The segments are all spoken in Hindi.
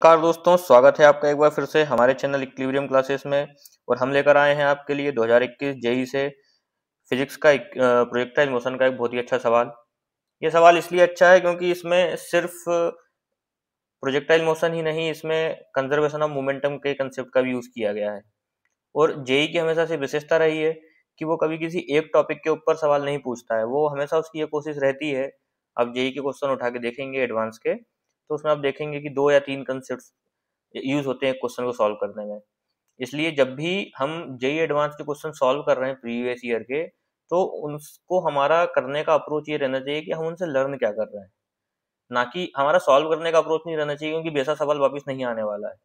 नमस्कार दोस्तों, स्वागत है आपका एक बार फिर से हमारे चैनल इक्विलिब्रियम क्लासेस में। और हम लेकर आए हैं आपके लिए 2021 जेई से फिजिक्स का एक प्रोजेक्टाइल मोशन का एक बहुत ही अच्छा सवाल। ये सवाल इसलिए अच्छा है क्योंकि इसमें सिर्फ प्रोजेक्टाइल मोशन ही नहीं, इसमें कंजर्वेशन ऑफ मोमेंटम के कंसेप्ट का भी यूज किया गया है। और जेई की हमेशा से विशेषता रही है कि वो कभी किसी एक टॉपिक के ऊपर सवाल नहीं पूछता है, वो हमेशा उसकी ये कोशिश रहती है। आप जेई के क्वेश्चन उठा के देखेंगे एडवांस के, तो उसमें आप देखेंगे कि 2 या 3 कंसेप्ट यूज होते हैं क्वेश्चन को सॉल्व करने में। इसलिए जब भी हम जेई एडवांस के क्वेश्चन सॉल्व कर रहे हैं प्रीवियस ईयर के, तो उनको हमारा करने का अप्रोच ये रहना चाहिए कि हम उनसे लर्न क्या कर रहे हैं, ना कि हमारा सॉल्व करने का अप्रोच नहीं रहना चाहिए, क्योंकि वैसा सवाल वापस नहीं आने वाला है।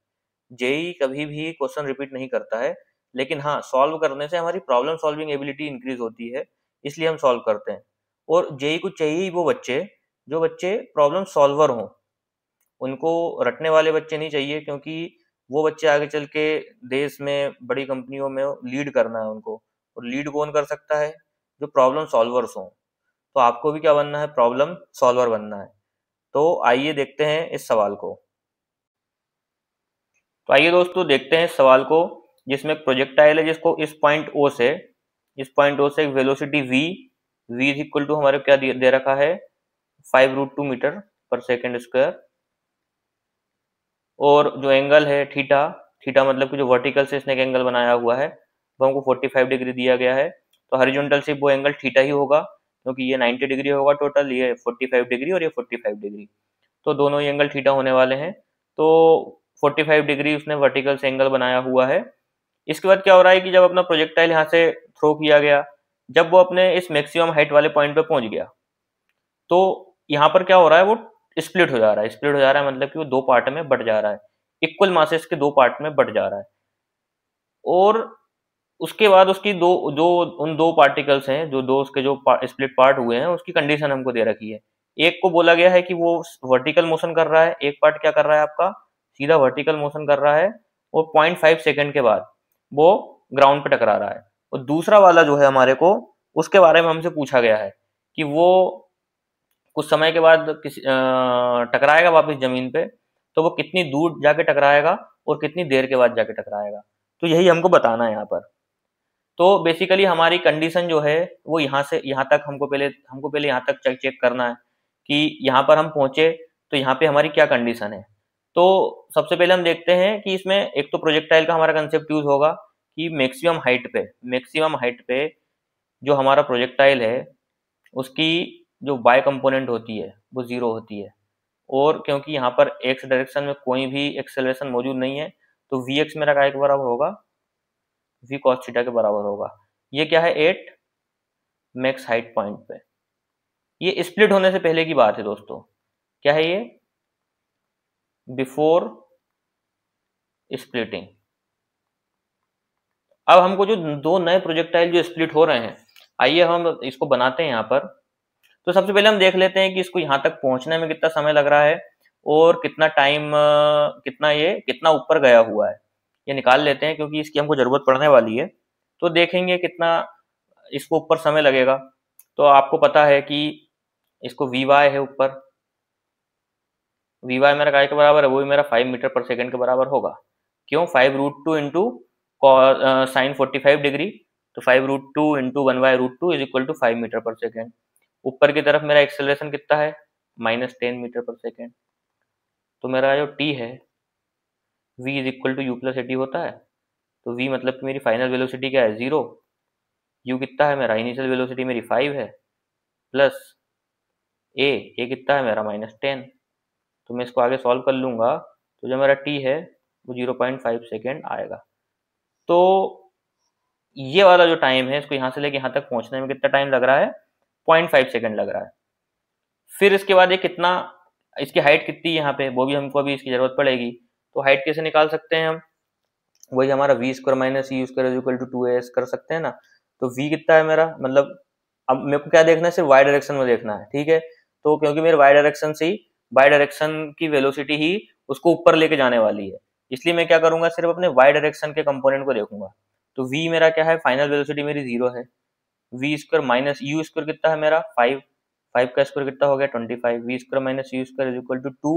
जेई कभी भी क्वेश्चन रिपीट नहीं करता है, लेकिन हाँ, सॉल्व करने से हमारी प्रॉब्लम सॉल्विंग एबिलिटी इंक्रीज होती है, इसलिए हम सॉल्व करते हैं। और जेई को चाहिए ही वो बच्चे, जो बच्चे प्रॉब्लम सॉल्वर हों। उनको रटने वाले बच्चे नहीं चाहिए, क्योंकि वो बच्चे आगे चल के देश में बड़ी कंपनियों में लीड करना है उनको। और लीड कौन कर सकता है? जो प्रॉब्लम सॉल्वर्स हों। तो आपको भी क्या बनना है? प्रॉब्लम सॉल्वर बनना है। तो आइए देखते हैं इस सवाल को। तो आइए दोस्तों देखते हैं इस सवाल को, जिसमें एक प्रोजेक्टाइल है जिसको इस पॉइंट ओ से एक velocity v is equal to हमारे क्या दे रखा है, 5√2 मीटर पर सेकेंड स्क्वायर। और जो एंगल है थीटा, थीटा मतलब कि जो वर्टिकल से इसने एक एंगल बनाया हुआ है वो हमको 45 डिग्री दिया गया है। तो हॉरिजॉन्टल से वो एंगल थीटा ही होगा, क्योंकि ये 90 डिग्री होगा टोटल, ये 45 डिग्री और ये 45 डिग्री। तो दोनों ही एंगल थीटा होने वाले हैं। तो 45 डिग्री उसने वर्टिकल से एंगल बनाया हुआ है। इसके बाद क्या हो रहा है कि जब अपना प्रोजेक्टाइल यहाँ से थ्रो किया गया, जब वो अपने इस मैक्सिमम हाइट वाले पॉइंट पे पहुंच गया, तो यहाँ पर क्या हो रहा है, वो स्प्लिट हो जा रहा है। स्प्लिट हो जा रहा है मतलब कि वो 2 पार्ट में बट जा रहा है, इक्वल मासेस के 2 पार्ट में बट जा रहा है। और उसके बाद उसकी दो जो उन 2 पार्टिकल्स हैं, जो 2 उसके जो स्प्लिट पार्ट हुए हैं, उसकी कंडीशन हमको दे रखी है। एक को बोला गया है कि वो वर्टिकल मोशन कर रहा है, एक पार्ट क्या कर रहा है आपका, सीधा वर्टिकल मोशन कर रहा है, और 0.5 सेकंड के बाद वो ग्राउंड पे टकरा रहा है। और दूसरा वाला जो है हमारे को, उसके बारे में हमसे पूछा गया है कि वो कुछ समय के बाद टकराएगा वापस जमीन पे, तो वो कितनी दूर जाके टकराएगा और कितनी देर के बाद जाके टकराएगा। तो यही हमको बताना है यहाँ पर। तो बेसिकली हमारी कंडीशन जो है वो यहाँ से यहाँ तक हमको पहले यहाँ तक चेक चेक करना है कि यहाँ पर हम पहुंचे तो यहाँ पे हमारी क्या कंडीशन है। तो सबसे पहले हम देखते हैं कि इसमें एक तो प्रोजेक्टाइल का हमारा कंसेप्ट यूज होगा कि मैक्सिमम हाइट पे जो हमारा प्रोजेक्टाइल है, उसकी जो बाय कंपोनेंट होती है वो 0 होती है। और क्योंकि यहाँ पर एक्स डायरेक्शन में कोई भी एक्सेलरेशन मौजूद नहीं है, तो वी एक्स मेरा काय के बराबर होगा, वी कॉस थीटा के बराबर होगा। ये क्या है, 8 मैक्स हाइट पॉइंट पे। ये स्प्लिट होने से पहले की बात है दोस्तों। क्या है ये? Before splitting. अब हमको जो 2 नए प्रोजेक्टाइल जो स्प्लिट हो रहे हैं, आइए हम इसको बनाते हैं यहाँ पर। तो सबसे पहले हम देख लेते हैं कि इसको यहाँ तक पहुंचने में कितना समय लग रहा है, और कितना टाइम, कितना ऊपर गया हुआ है, ये निकाल लेते हैं, क्योंकि इसकी हमको जरूरत पड़ने वाली है। तो देखेंगे कितना इसको ऊपर समय लगेगा। तो आपको पता है कि इसको वी वाई है ऊपर, वी वाई मेरा काय के बराबर है, वो भी मेरा 5 मीटर पर सेकंड के बराबर होगा। क्यों? 5√2 इंटू साइन 45 डिग्री। तो 5√2 into 1/√2 is equal to 5 metre per second. ऊपर की तरफ मेरा एक्सेलरेशन कितना है, -10 मीटर पर सेकेंड। तो मेरा जो टी है, v is equal to u plus a t होता है। तो v मतलब कि मेरी फाइनल वेलोसिटी क्या है, 0। u कितना है मेरा, इनिशियल वेलोसिटी मेरी 5 है, प्लस ए कितना है मेरा, -10। तो मैं इसको आगे सॉल्व कर लूंगा, तो जो मेरा टी है वो 0.5 सेकेंड आएगा। तो ये वाला जो टाइम है, इसको यहाँ से लेके यहाँ तक पहुँचने में कितना टाइम लग रहा है, 0.5 सेकेंड लग रहा है। फिर इसके बाद ये कितना, इसकी हाइट कितनी यहाँ पे, वो भी हमको अभी इसकी जरूरत पड़ेगी। तो हाइट कैसे निकाल सकते हैं हम? वही हमारा v square minus u square equal to 2as कर सकते हैं ना। तो v कितना है मेरा, मतलब अब मेरे को क्या देखना है, सिर्फ y डायरेक्शन में देखना है, ठीक है। तो क्योंकि मेरे बाय डायरेक्शन की वेलोसिटी ही उसको ऊपर लेके जाने वाली है, इसलिए मैं क्या करूंगा, सिर्फ अपने y डायरेक्शन के कंपोनेंट को देखूंगा। तो v मेरा क्या है, फाइनल वेलोसिटी मेरी 0 है। V square minus u square कितना है मेरा, 5 का स्क्वायर कितना हो गया, 25। V square minus u square is equal to 2,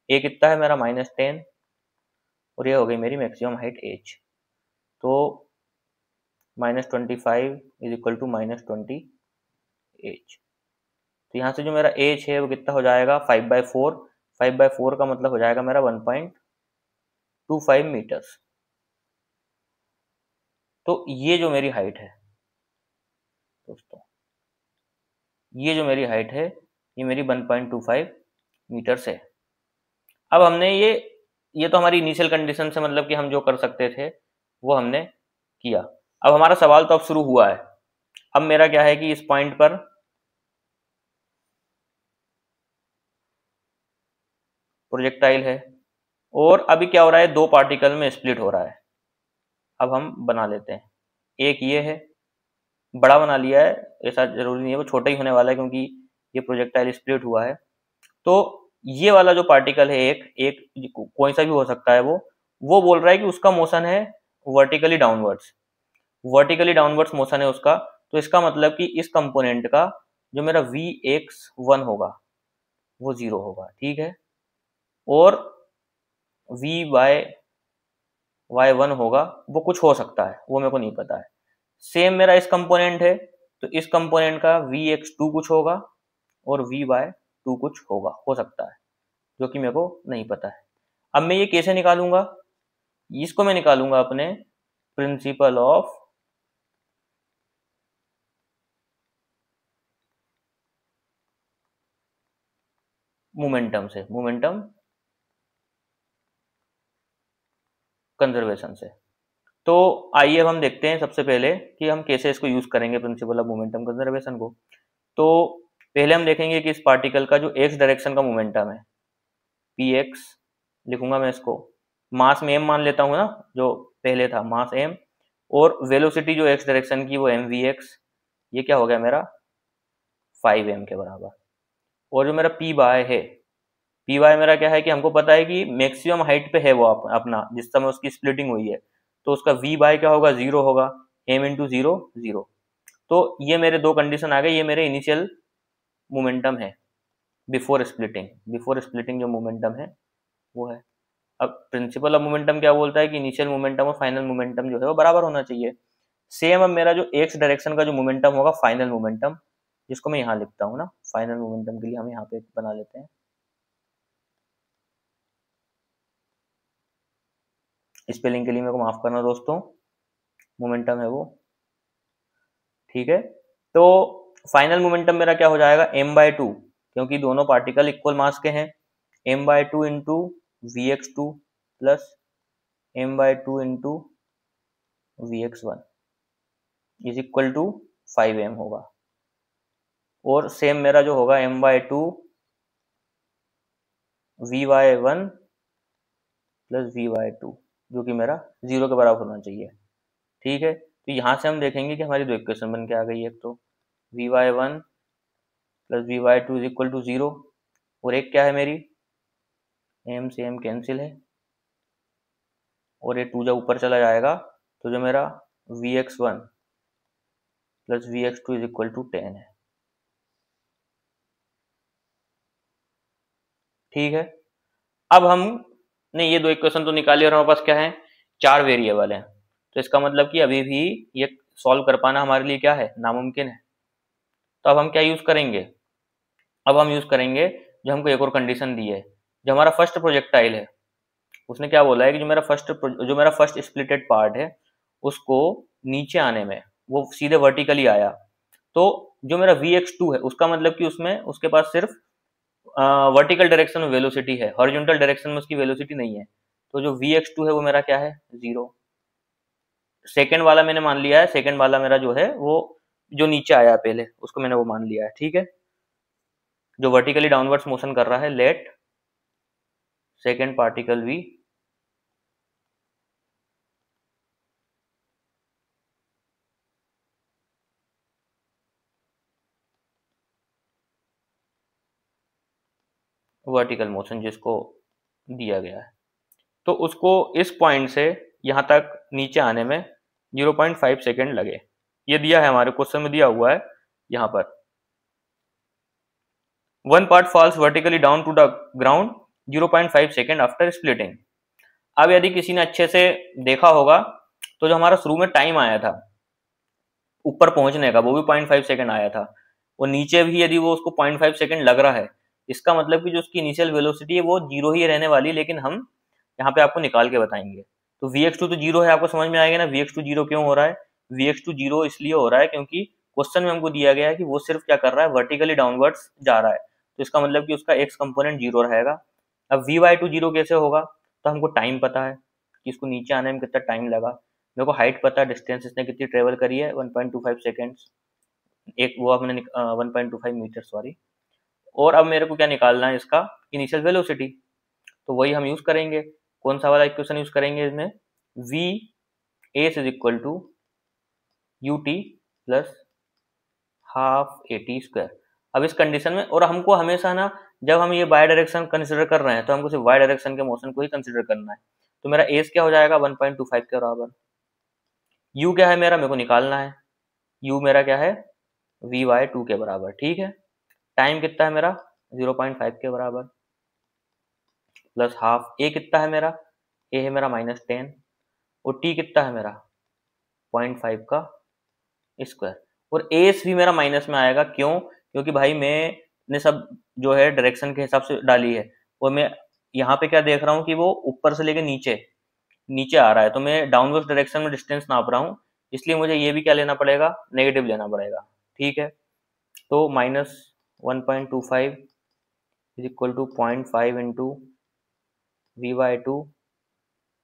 a कितना है मेरा -10, और ये हो गई मेरी मैक्सिमम हाइट एच। तो -25 इज इक्वल टू -20 एच। तो यहाँ से जो मेरा एच है वो कितना हो जाएगा 5/4। 5/4 का मतलब हो जाएगा मेरा 1.25 मीटर्स। तो ये जो मेरी हाइट है दोस्तों, ये जो मेरी हाइट है ये मेरी 1.25 मीटर्स है। अब हमने ये तो हमारी इनिशियल कंडीशन से, मतलब कि हम जो कर सकते थे वो हमने किया। अब हमारा सवाल तो अब शुरू हुआ है। अब मेरा क्या है कि इस पॉइंट पर प्रोजेक्टाइल है और अभी क्या हो रहा है, दो पार्टिकल में स्प्लिट हो रहा है। अब हम बना लेते हैं। एक ये है, बड़ा बना लिया है, ऐसा जरूरी नहीं है वो छोटा ही होने वाला है क्योंकि ये प्रोजेक्टाइल स्प्लिट हुआ है। तो ये वाला जो पार्टिकल है एक एक कोई सा भी हो सकता है, वो बोल रहा है कि उसका मोशन है vertically downwards. Vertically downwards motion है उसका। तो इसका मतलब कि इस कंपोनेंट का जो मेरा Vx1 होगा वो 0 होगा, ठीक है। और Vy1 होगा वो कुछ हो सकता है, वो मेरे को नहीं पता है। सेम मेरा इस कंपोनेंट है, तो इस कंपोनेंट का Vx2 कुछ होगा और Vy2 कुछ होगा, हो सकता है, जो कि मेरे को नहीं पता है। अब मैं ये कैसे निकालूंगा, इसको मैं निकालूंगा अपने प्रिंसिपल ऑफ मोमेंटम से, मोमेंटम कंजर्वेशन से। तो आइए अब हम देखते हैं सबसे पहले कि हम कैसे इसको यूज करेंगे प्रिंसिपल ऑफ मोमेंटम कंजर्वेशन को। तो पहले हम देखेंगे कि इस पार्टिकल का जो एक्स डायरेक्शन का मोमेंटम है px, लिखूंगा मैं इसको मास में m मान लेता हूँ ना, जो पहले था मास m, और वेलोसिटी जो एक्स डायरेक्शन की वो mvx, ये क्या हो गया मेरा 5m के बराबर। और जो मेरा पी वाई है, पी वाई मेरा क्या है कि हमको पता है कि मैक्सिमम हाइट पे है वो अपना जिस समय उसकी स्प्लिटिंग हुई है, तो उसका वी बाय क्या होगा 0 होगा, m इंटू 0 0। तो ये मेरे दो कंडीशन आ गए, ये मेरे इनिशियल मोमेंटम है बिफोर स्प्लिटिंग। बिफोर स्प्लिटिंग जो मोमेंटम है वो है। अब प्रिंसिपल ऑफ मोमेंटम क्या बोलता है कि इनिशियल मोमेंटम और फाइनल मोमेंटम जो है वो बराबर होना चाहिए। सेम अब मेरा जो एक्स डायरेक्शन का जो मोमेंटम होगा फाइनल मोमेंटम, जिसको मैं यहाँ लिखता हूँ ना, फाइनल मोमेंटम के लिए हम यहाँ पे बना लेते हैं, स्पेलिंग के लिए मेरे को माफ करना दोस्तों, मोमेंटम है वो, ठीक है। तो फाइनल मोमेंटम मेरा क्या हो जाएगा m/2, क्योंकि दोनों पार्टिकल इक्वल मास के हैं। m/2 into Vx2 plus m/2 into Vx1 is equal to 5m होगा। और सेम मेरा जो होगा m/2 Vy1 प्लस Vy2, जो कि मेरा 0 के बराबर होना चाहिए, ठीक है। तो यहाँ से हम देखेंगे कि हमारी दो इक्वेशन बन के आ गई है। एक तो Vy1 plus Vy2 is equal to 0, और एक क्या है मेरी m से m कैंसिल है, और ये 2 जब ऊपर चला जाएगा तो जो मेरा Vx1 plus Vx2 is equal to 10 है, ठीक है। अब हमने ये दो इक्वेशन तो निकाली और हमारे पास क्या है, चार वेरिएबल हैं। तो इसका मतलब कि अभी भी ये सॉल्व कर पाना हमारे लिए क्या है, नामुमकिन है। तो अब हम क्या यूज करेंगे, अब हम यूज करेंगे जो हमको एक और कंडीशन दी है। जो हमारा फर्स्ट प्रोजेक्टाइल है उसने क्या बोला है कि जो मेरा फर्स्ट स्प्लिटेड पार्ट है उसको नीचे आने में वो सीधे वर्टिकली आया। तो जो मेरा Vx2 है उसका मतलब कि उसमें उसके पास सिर्फ वर्टिकल डायरेक्शन में वेलोसिटी है, हॉरिजॉन्टल डायरेक्शन में उसकी वेलोसिटी नहीं है। तो जो Vx2 है वो मेरा क्या है 0। सेकंड वाला मैंने मान लिया है, सेकंड वाला मेरा जो है वो जो नीचे आया पहले उसको मैंने वो मान लिया है, ठीक है। जो वर्टिकली डाउनवर्ड्स मोशन कर रहा है, लेट सेकंड पार्टिकल भी वर्टिकल मोशन जिसको दिया गया है, तो उसको इस पॉइंट से यहाँ तक नीचे आने में 0.5 सेकेंड लगे। ये दिया है हमारे क्वेश्चन में, दिया हुआ है यहाँ पर। One part falls vertically down to the ground 0.5 second after splitting. अब यदि किसी ने अच्छे से देखा होगा तो जो हमारा शुरू में टाइम आया था ऊपर पहुंचने का वो भी 0.5 सेकेंड आया था, और नीचे भी यदि वो उसको 0.5 सेकेंड लग रहा है, इसका मतलब कि जो उसकी इनिशियल वेलोसिटी है वो जीरो ही रहने वाली, लेकिन हम यहाँ पे आपको निकाल के बताएंगे। तो Vx2 तो जीरो है, आपको समझ में आएगा ना Vx2 जीरो क्यों हो रहा है। Vx2 जीरो इसलिए हो रहा है क्योंकि क्वेश्चन में हमको दिया गया है कि वो सिर्फ क्या कर रहा है, वर्टिकली डाउनवर्ड्स जा रहा है, तो इसका मतलब कि उसका एक्स कंपोनेंट जीरो रहेगा। अब Vy2 जीरो कैसे होगा, तो हमको टाइम पता है कि इसको नीचे आने में कितना टाइम लगा, मेरे को हाइट पता है, डिस्टेंस इसने कितनी ट्रेवल करी है 1.25 सेकेंड्स, एक वो हमने 1.25 मीटर सॉरी। और अब मेरे को क्या निकालना है, इसका इनिशियल वेलोसिटी, तो वही हम यूज करेंगे। कौन सा वाला इक्वेशन यूज करेंगे इसमें, v s is equal to u t plus half a t square. अब इस कंडीशन में, और हमको हमेशा ना जब हम ये बाय डायरेक्शन कंसिडर कर रहे हैं तो हमको सिर्फ वाई डायरेक्शन के मोशन को ही कंसिडर करना है। तो मेरा एस क्या हो जाएगा 1.25 के बराबर। यू क्या है मेरा, मेरे को निकालना है, यू मेरा क्या है Vy2 के बराबर, ठीक है। टाइम कितना है मेरा 0.5 के बराबर, प्लस हाफ ए कितना है मेरा, ए है मेरा -10, और टी कितना है मेरा 0.5 का स्क्वायर। और एस भी मेरा माइनस में आएगा, क्यों, क्योंकि भाई मैंने सब जो है डायरेक्शन के हिसाब से डाली है, और मैं यहाँ पे क्या देख रहा हूँ कि वो ऊपर से लेके नीचे नीचे आ रहा है, तो मैं डाउनवर्ड डायरेक्शन में डिस्टेंस नाप रहा हूँ, इसलिए मुझे ये भी क्या लेना पड़ेगा, नेगेटिव लेना पड़ेगा, ठीक है। तो -1.25 is equal to 0.5 into Vy2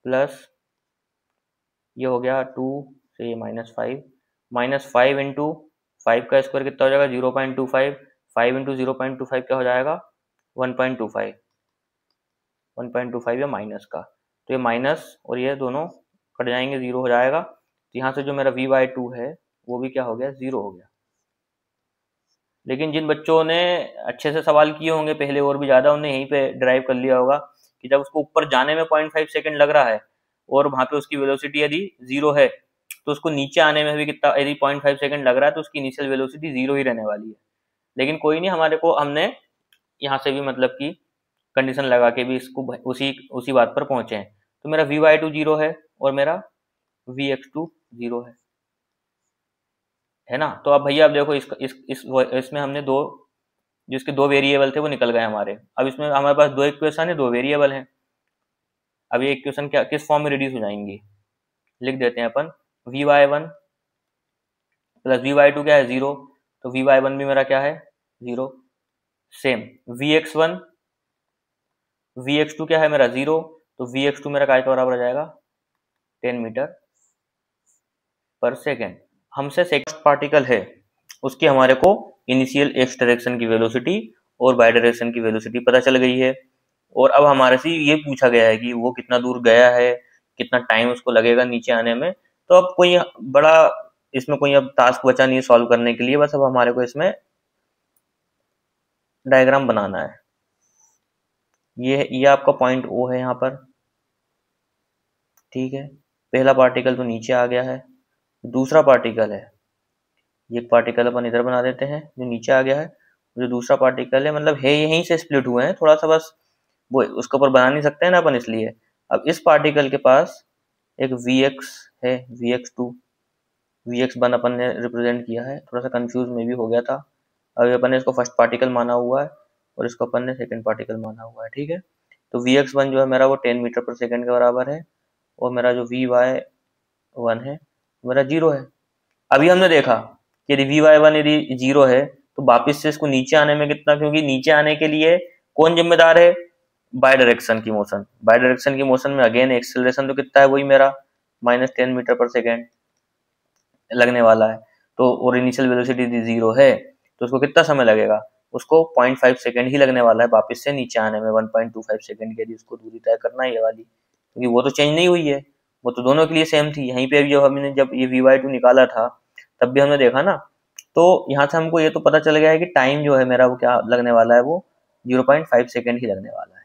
plus ये हो गया 2 से ये -5 इंटू 5 का स्क्वायर कितना हो जाएगा 0.25, 5 इंटू 0.25 क्या हो जाएगा 1.25 या माइनस का, तो ये माइनस और ये दोनों कट जाएंगे, जीरो हो जाएगा। तो यहाँ से जो मेरा Vy2 है वो भी क्या हो गया, जीरो हो गया। लेकिन जिन बच्चों ने अच्छे से सवाल किए होंगे पहले और भी ज्यादा, उन्हें यहीं पे ड्राइव कर लिया होगा कि जब उसको ऊपर जाने में 0.5 सेकंड लग रहा है और वहां पे उसकी वेलोसिटी यदि जीरो है, तो उसको नीचे आने में भी कितना, यदि 0.5 सेकंड लग रहा है तो उसकी इनिशियल वेलोसिटी जीरो ही रहने वाली है। लेकिन कोई नहीं, हमारे को हमने यहाँ से भी मतलब कि कंडीशन लगा के भी इसको उसी उसी बात पर पहुंचे हैं। तो मेरा Vy2 जीरो है और मेरा Vx2 जीरो है ना। तो अब भैया अब देखो इसमें हमने दो, जो इसके दो वेरिएबल थे वो निकल गए हमारे। अब इसमें हमारे पास दो इक्वेशन है, दो वेरिएबल हैं। अब ये इक्वेशन क्या किस फॉर्म में रिड्यूस हो जाएंगी, लिख देते हैं अपन, Vy1 प्लस Vy2 क्या है जीरो, तो Vy1 भी मेरा क्या है जीरो, सेम Vx2 क्या है मेरा जीरो, तो Vx2 मेरा काय के बराबर आ जाएगा 10 मीटर पर सेकेंड। हमसे सेकंड पार्टिकल है उसकी हमारे को इनिशियल एक्स डायरेक्शन की वेलोसिटी और वाई डायरेक्शन की वेलोसिटी पता चल गई है, और अब हमारे से ये पूछा गया है कि वो कितना दूर गया है, कितना टाइम उसको लगेगा नीचे आने में। तो अब कोई बड़ा इसमें कोई अब टास्क बचा नहीं है सॉल्व करने के लिए, बस अब हमारे को इसमें डायग्राम बनाना है। ये आपका पॉइंट ओ है यहाँ पर, ठीक है। पहला पार्टिकल तो नीचे आ गया है, दूसरा पार्टिकल है, ये पार्टिकल अपन इधर बना देते हैं जो नीचे आ गया है, जो दूसरा पार्टिकल है मतलब है यहीं से स्प्लिट हुए हैं थोड़ा सा, बस वो उसके ऊपर बना नहीं सकते हैं ना अपन, इसलिए। अब इस पार्टिकल के पास एक Vx है, Vx1 अपन ने रिप्रेजेंट किया है, थोड़ा सा कंफ्यूज में भी हो गया था। अभी अपन ने इसको फर्स्ट पार्टिकल माना हुआ है और इसको अपन ने सेकेंड पार्टिकल माना हुआ है, ठीक है। तो Vx1 जो है मेरा वो 10 मीटर पर सेकेंड के बराबर है, और मेरा जो Vy1 है मेरा जीरो है। अभी हमने देखा कि यदि Vy1 यदि जीरो है तो वापिस से इसको नीचे आने में कितना, क्योंकि नीचे आने के लिए कौन जिम्मेदार है, बाय डायरेक्शन की मोशन। बाय डायरेक्शन की मोशन में अगेन एक्सेलरेशन तो कितना है वही मेरा -10 मीटर पर सेकेंड लगने वाला है, तो और इनिशियल वेलोसिटी जीरो है, तो उसको कितना समय लगेगा, उसको 0.5 सेकेंड ही लगने वाला है वापस से नीचे आने में, 1.25 सेकेंड के लिए उसको दूरी तय करना है ये वाली, क्योंकि वो तो चेंज नहीं हुई है, वो तो दोनों के लिए सेम थी। यहीं पे भी हमने जब ये Vy2 निकाला था तब भी हमने देखा ना, तो यहाँ से हमको ये तो पता चल गया है कि टाइम जो है मेरा वो क्या लगने वाला है, वो 0.5 सेकेंड ही लगने वाला है।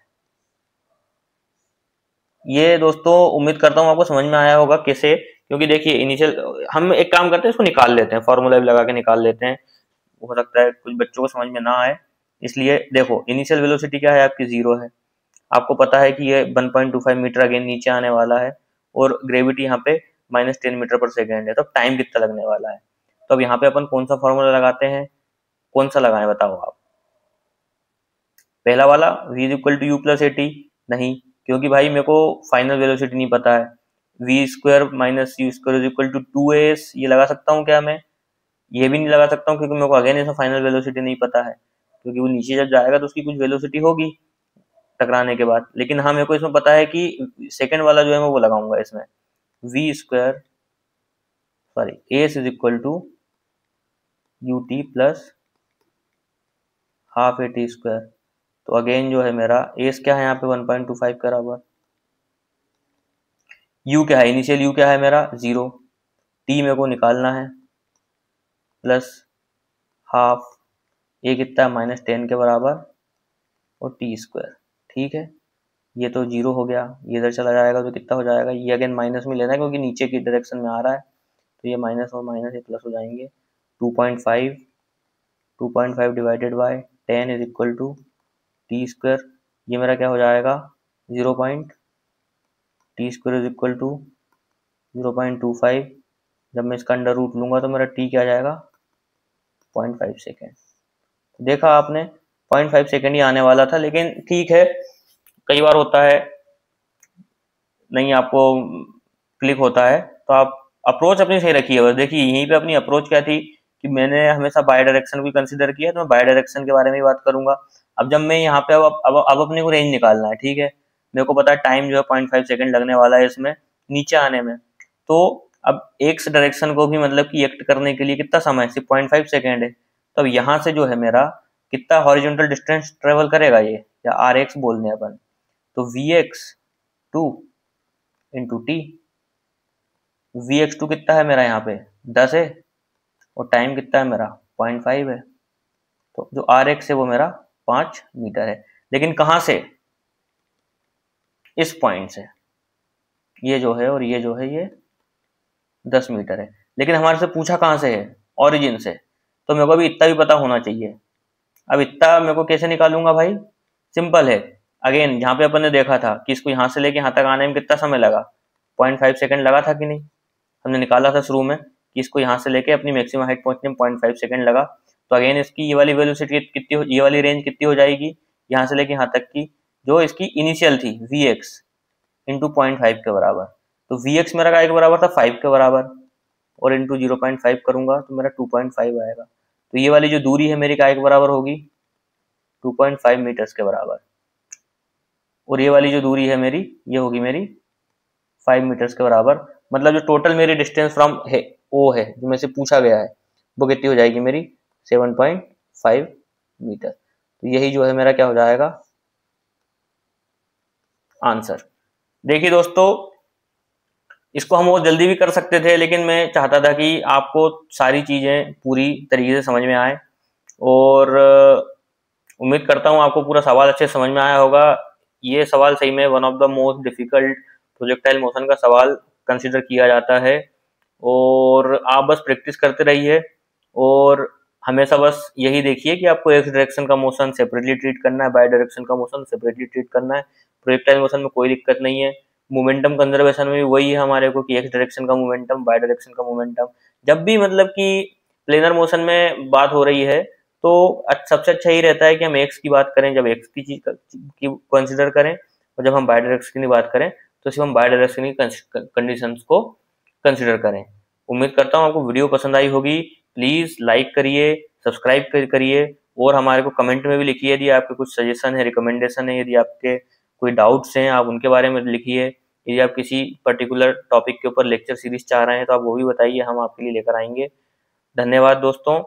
ये दोस्तों उम्मीद करता हूँ आपको समझ में आया होगा कैसे, क्योंकि देखिए इनिशियल हम एक काम करते हैं, इसको निकाल लेते हैं, फॉर्मूला भी लगा के निकाल लेते हैं, हो सकता है कुछ बच्चों को समझ में ना आए, इसलिए देखो इनिशियल वेलोसिटी क्या है आपकी जीरो है, आपको पता है कि ये 1.25 मीटर अगेन नीचे आने वाला है और ग्रेविटी यहाँ पे -10 मीटर पर सेकेंड है, तो टाइम कितना लगने वाला है। तो अब यहाँ पे अपन कौन सा फॉर्मूला लगाते हैं, कौन सा लगाएं बताओ आप। पहला वाला v is equal to u plus a t, नहीं, क्योंकि भाई मेरे को फाइनल वेलोसिटी नहीं पता है। V square minus u square is equal to 2as, ये लगा सकता हूँ क्या मैं, ये भी नहीं लगा सकता हूँ क्योंकि मेरे को अगेन इसमें फाइनल वेलोसिटी नहीं पता है, क्योंकि वो नीचे जब जाएगा तो उसकी कुछ वेलोसिटी होगी टकराने के बाद। लेकिन हाँ मेरे को इसमें पता है कि सेकंड वाला जो है मैं वो लगाऊंगा इसमें, v square sorry s is equal to u t plus half a t square. तो अगेन जो है मेरा एस क्या है यहाँ पे 1.25 के बराबर, यू क्या है, इनिशियल यू क्या है मेरा 0, टी मेरे को निकालना है प्लस हाफ ए कितना है -10 के बराबर और टी स्क्वायर, ठीक है। ये तो 0 हो गया, ये इधर चला जाएगा तो कितना हो जाएगा, ये अगेन माइनस में लेना है क्योंकि नीचे की डायरेक्शन में आ रहा है, तो ये माइनस और माइनस ये प्लस हो जाएंगे। 2.5 divided by 10 is equal to t square, ये मेरा क्या हो जाएगा 0. T square is equal to 0.25, जब मैं इसका अंडर रूट लूंगा तो मेरा टी क्या आ जाएगा 0.5 सेकेंड। देखा आपने 0.5 सेकेंड ही आने वाला था, लेकिन ठीक है, कई बार होता है नहीं आपको क्लिक होता है, तो आप अप्रोच अपनी सही रखिए बस। देखिए यहीं पे अपनी अप्रोच क्या थी कि मैंने हमेशा बाय डायरेक्शन को कंसीडर किया, तो मैं बाय डायरेक्शन के बारे में ही बात करूंगा। अब जब मैं यहाँ पे अब अपने को रेंज निकालना है, ठीक है, मेरे को पता है टाइम जो है 0.5 सेकेंड लगने वाला है इसमें नीचे आने में, तो अब एक डायरेक्शन को भी मतलब कि एक्ट करने के लिए कितना समय, सिर्फ 0.5 सेकेंड है। तो अब यहाँ से जो है मेरा कितना हॉरिजॉन्टल डिस्टेंस ट्रेवल करेगा ये, या आर एक्स बोलने अपन, तो वी एक्स 2 इंटू टी, वी एक्स 2 कितना है मेरा यहाँ पे 10 है और टाइम कितना है मेरा 0.5 है, तो जो आर एक्स है वो मेरा 5 मीटर है। लेकिन कहाँ से, इस पॉइंट से, ये जो है और ये जो है ये 10 मीटर है, लेकिन हमारे से पूछा कहाँ से है, ऑरिजिन से, तो मेरे को अभी इतना भी पता होना चाहिए। अब इतना मेरे को कैसे निकालूंगा भाई, सिंपल है, अगेन जहाँ पे अपन ने देखा था कि इसको यहाँ से लेके यहाँ तक आने में कितना समय लगा, 0.5 सेकेंड लगा था कि नहीं, हमने निकाला था शुरू में कि इसको यहाँ से लेके अपनी मैक्सिमम हाइट पहुंचने में 0.5 सेकेंड लगा। तो अगेन इसकी ये वाली वेलोसिटी कितनी, ये वाली रेंज कितनी हो जाएगी, यहाँ से लेके यहाँ तक की जो इसकी इनिशियल थी वी एक्स इंटू 0.5 के बराबर, तो वी एक्स मेरा काय के बराबर था 5 के बराबर, और इंटू 0.5 करूंगा तो मेरा 2.5 आएगा। तो ये वाली जो दूरी है मेरी काय के बराबर होगी 2.5 मीटर्स के बराबर, और ये वाली जो दूरी है मेरी ये होगी मेरी 5 मीटर्स के बराबर। मतलब जो टोटल मेरी डिस्टेंस फ्रॉम है ओ है जो मेरे से पूछा गया है वो कितनी हो जाएगी मेरी 7.5 मीटर। तो यही जो है मेरा क्या हो जाएगा आंसर। देखिए दोस्तों, इसको हम बहुत जल्दी भी कर सकते थे, लेकिन मैं चाहता था कि आपको सारी चीजें पूरी तरीके से समझ में आए, और उम्मीद करता हूँ आपको पूरा सवाल अच्छे समझ में आया होगा। ये सवाल सही में one of the most difficult projectile motion का सवाल कंसिडर किया जाता है, और आप बस प्रैक्टिस करते रहिए, और हमेशा बस यही देखिए कि आपको एक्स डायरेक्शन का मोशन सेपरेटली ट्रीट करना है, बाय डायरेक्शन का मोशन सेपरेटली ट्रीट करना है। प्रोजेक्टाइल मोशन में कोई दिक्कत नहीं है। मोमेंटम कंजर्वेशन में भी वही है हमारे को कि एक्स डायरेक्शन का मोमेंटम, बाय डायरेक्शन का मोमेंटम। जब भी मतलब कि प्लेनर मोशन में बात हो रही है तो सबसे अच्छा ही रहता है कि हम एक्स की बात करें जब एक्स की चीज की कंसिडर करें, और जब हम बाय डायरेक्शन की बात करें तो सिर्फ हम बाय डायरेक्शन की कंडीशंस को कंसिडर करें। उम्मीद करता हूँ आपको वीडियो पसंद आई होगी। प्लीज लाइक करिए, सब्सक्राइब करिए, और हमारे को कमेंट में भी लिखिए यदि आपके कुछ सजेशन है, रिकमेंडेशन है, यदि आपके कोई डाउट्स हैं आप उनके बारे में लिखिए। यदि आप किसी पर्टिकुलर टॉपिक के ऊपर लेक्चर सीरीज चाह रहे हैं तो आप वो भी बताइए, हम आपके लिए लेकर आएंगे। धन्यवाद दोस्तों।